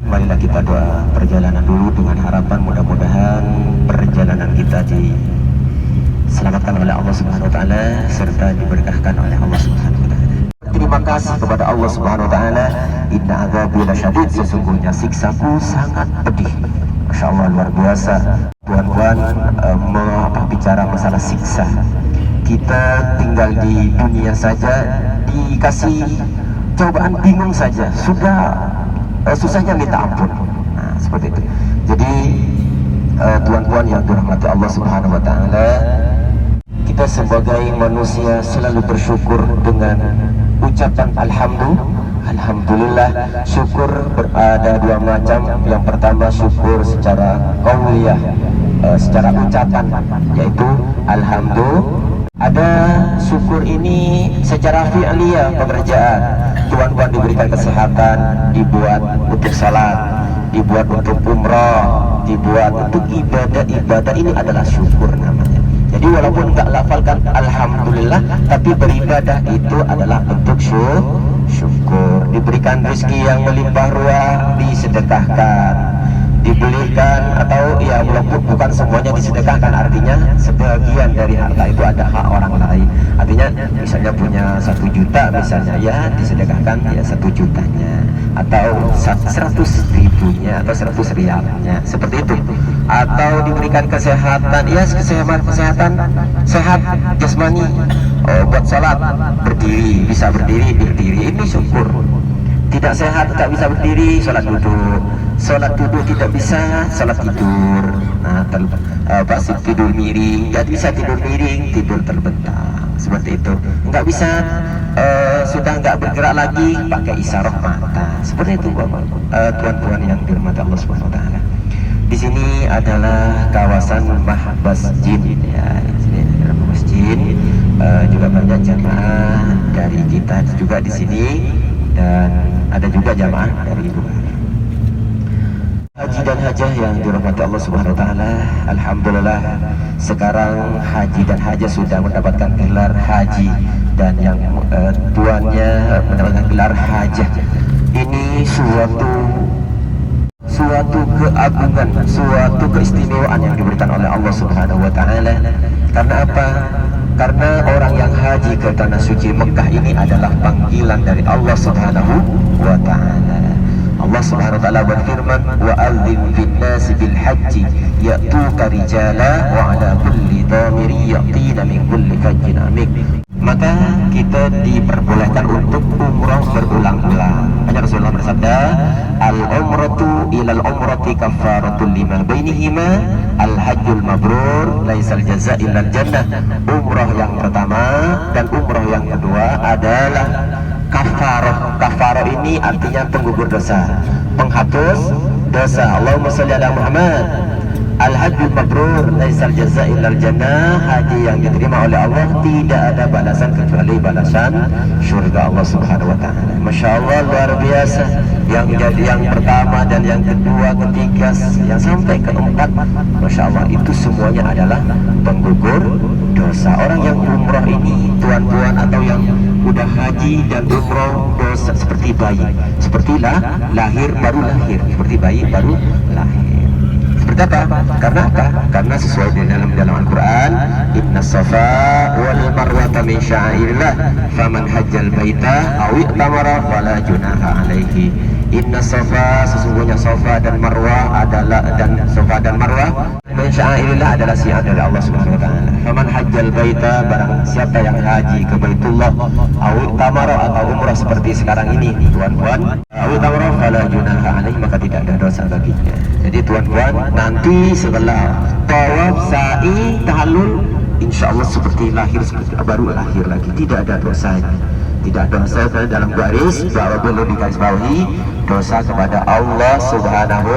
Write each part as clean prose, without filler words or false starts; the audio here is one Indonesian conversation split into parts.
Marilah kita doa perjalanan dulu dengan harapan mudah-mudahan perjalanan kita diselamatkan oleh Allah Subhanahu wa taala serta diberkahkan oleh Allah Subhanahu wa taala. Terima kasih kepada Allah Subhanahu wa taala. Inna adzabi lasyadid, sesungguhnya siksaku sangat pedih. Masya Allah, luar biasa. Tuan-tuan bicara masalah siksa. Kita tinggal di dunia saja dikasih cobaan bingung saja sudah susahnya minta ampun. Nah, seperti itu. Jadi tuan-tuan yang dirahmati Allah Subhanahu wa taala, kita sebagai manusia selalu bersyukur dengan ucapan alhamdulillah. Syukur berada dua macam. Yang pertama syukur secara qauliyah, secara ucapan, yaitu alhamdulillah. Ada syukur ini secara fi'liyah, pekerjaan. Tuan-tuan diberikan kesehatan, dibuat untuk salat, dibuat untuk umrah, dibuat untuk ibadah. Ini adalah syukur namanya. Jadi walaupun enggak lafalkan alhamdulillah, tapi beribadah itu adalah bentuk syukur. Diberikan rezeki yang melimpah ruah, disedekahkan. Dibelikan atau ya walaupun bukan semuanya disedekahkan, artinya sebagian dari harta itu ada hak orang lain. Artinya misalnya punya 1 juta misalnya, ya disedekahkan ya 1 jutanya atau 100 ribunya atau 100 rialnya, seperti itu. Atau diberikan kesehatan, ya kesehatan sehat jasmani, buat sholat berdiri, bisa berdiri, ini syukur. Tidak sehat, tak bisa berdiri, sholat duduk tidak bisa, sholat tidur. Nah, tidur miring, tidak bisa tidur miring, tidur terbentang, seperti itu. Nggak bisa, sudah nggak bergerak lagi, pakai isyarat mata, seperti itu tuan-tuan yang dirahmati Allah Subhanahu wa taala. Di sini adalah kawasan Mahbas Jin, ya. Di sini adalah Mahbas Jin, juga banyak jamaah dari kita juga di sini, dan ada juga jamaah dari luar. Haji dan hajah yang dirahmati Allah Subhanahu wa taala, alhamdulillah sekarang haji dan hajah sudah mendapatkan gelar haji, dan yang tuannya mendapatkan gelar hajah. Ini suatu keagungan, suatu keistimewaan yang diberikan oleh Allah Subhanahu wa taala. Karena apa? Karena orang yang haji ke tanah suci Mekah ini adalah panggilan dari Allah Subhanahu wa taala. Allah Subhanahu wa taala berfirman, wa adzin fin nasi bil hajji ya'tuka rijala wa ala kulli dhamiri ya'tina min kulli fajjin amik. Maka kita diperbolehkan untuk umrah berulang-ulang. Hanya Rasulullah bersabda, al-umratu ilal umrati kafaratul lima bainihima, al-hajjul mabrur laisal jaza illal jannah. Umrah yang pertama dan umrah yang kedua adalah kafarah. Kafarah ini artinya penggugur dosa, penghapus dosa. Allahumma shalli ala Muhammad. Al-hajjul mabrur laisal jaza illal jannah. Haji yang diterima oleh Allah tidak ada balasan kecuali balasan surga Allah Subhanahu wa taala. Masya Allah, luar biasa. Yang jadi yang pertama dan yang kedua, ketiga, yang sampai keempat, Masya Allah, itu semuanya adalah penggugur dosa. Orang yang umrah ini, tuan-tuan, atau yang udah haji dan umrah, dosa seperti bayi, sepertilah lahir baru lahir, seperti bayi baru lahir. Seperti apa? Karena apa? Karena sesuai dalam Al-Quran, Inna safa wal marwata min sya'airillah, faman hajjal baita aw i'tamara fala junaha alaihi. Inna safa, sesungguhnya safa dan marwah adalah, dan safa dan marwah min sya'airillah adalah syiar dari Allah Subhanahu wa taala. Faman hajjal baita, barang siapa yang haji ke Baitullah, aw i'tamara atau umrah seperti sekarang ini, tuan-tuan, aw i'tamara fala junaha alaihi, maka tidak ada dosa baginya. Jadi tuan-tuan, nanti setelah tawaf, sa'i, tahallul, insya Allah seperti lahir, seperti baru lahir lagi, tidak ada dosanya. Tidak ada dosa dalam garis bahwa perlu digarisbawahi dosa kepada Allah Subhanahu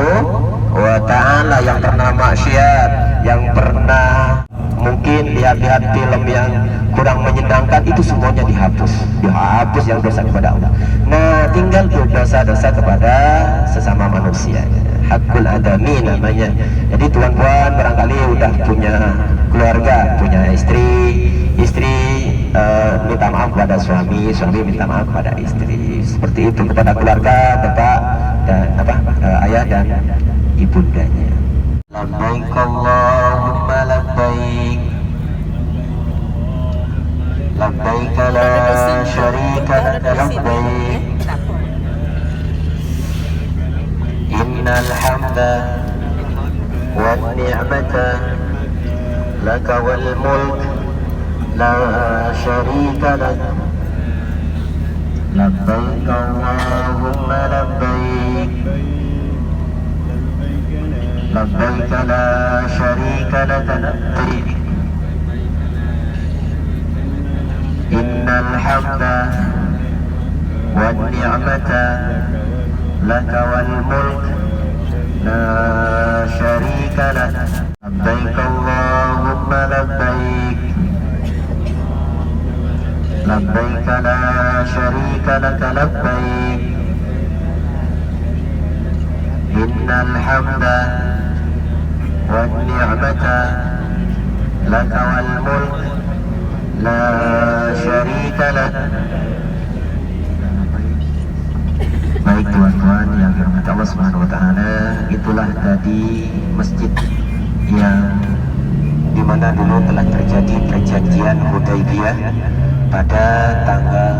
wa taala. Yang pernah maksiat, yang pernah mungkin lihat-lihat film yang kurang menyenangkan, itu semuanya dihapus yang dosa kepada Allah. Nah, tinggal dosa-dosa kepada sesama manusia, hakul adami namanya. Jadi tuan-tuan barangkali udah punya keluarga, punya istri minta maaf kepada suami minta maaf kepada istri, seperti itu. Kepada keluarga, bapak dan ayah dan ibundanya. Labbaik Allahumma labbaik, labbaik la syarika laka labbaik, innal hamda wan ni'mata laka wal mulk la syarika lak. Labbaik Allahumma labbaik, labbaik la syarika laka labbaik, innal hamda wan ni'mata laka wal mulk la syarika lak. Labbaik Allahumma labbaik, labbaik la syarika laka labbaik, innal hamda wan ni'mata laka wal mulk la syarika lak. Baik tuan-tuan yang dirahmati Allah Subhanahu wa taala, itulah tadi masjid yang dimana dulu telah terjadi perjanjian Hudaybiyah pada tanggal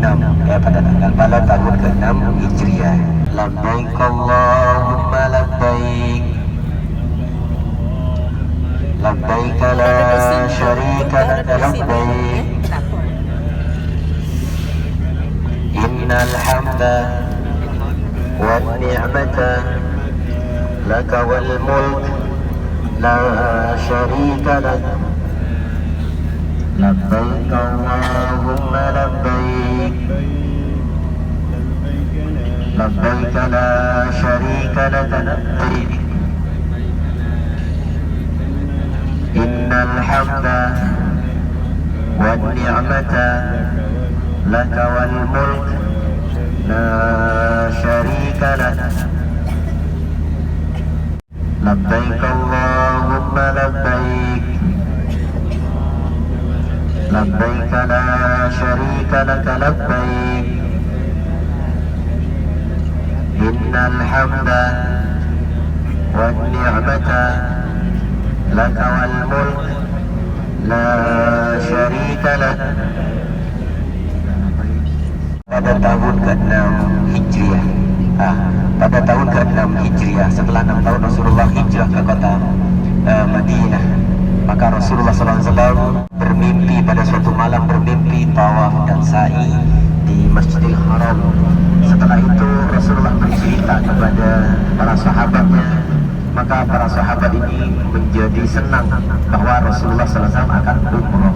6 pada tahun ke-6 Hijriah. Labbaik Allahumma labbaik, labbaik la syarika laka labbaik, innal hamda wan ni'mata laka wal mulk la syarika lak. Labbaik Allahumma labbaik, labbaik la syarika laka labbaik, innal hamda wan ni'mata laka wal mulk la syarika lak. Labbaik Allahumma labbaik, labbaik la syarika laka labbaik, innal hamda wan ni'mata laka wal mulk la syarika lak. Pada tahun ke-6 Hijriah, pada tahun ke-6 Hijriah, setelah 6 tahun Rasulullah hijrah ke kota Madinah, maka Rasulullah SAW bermimpi pada suatu malam, bermimpi tawaf dan sa'i di Masjidil Haram. Setelah itu Rasulullah bercerita kepada para sahabatnya, maka para sahabat ini menjadi senang bahwa Rasulullah SAW akan umroh.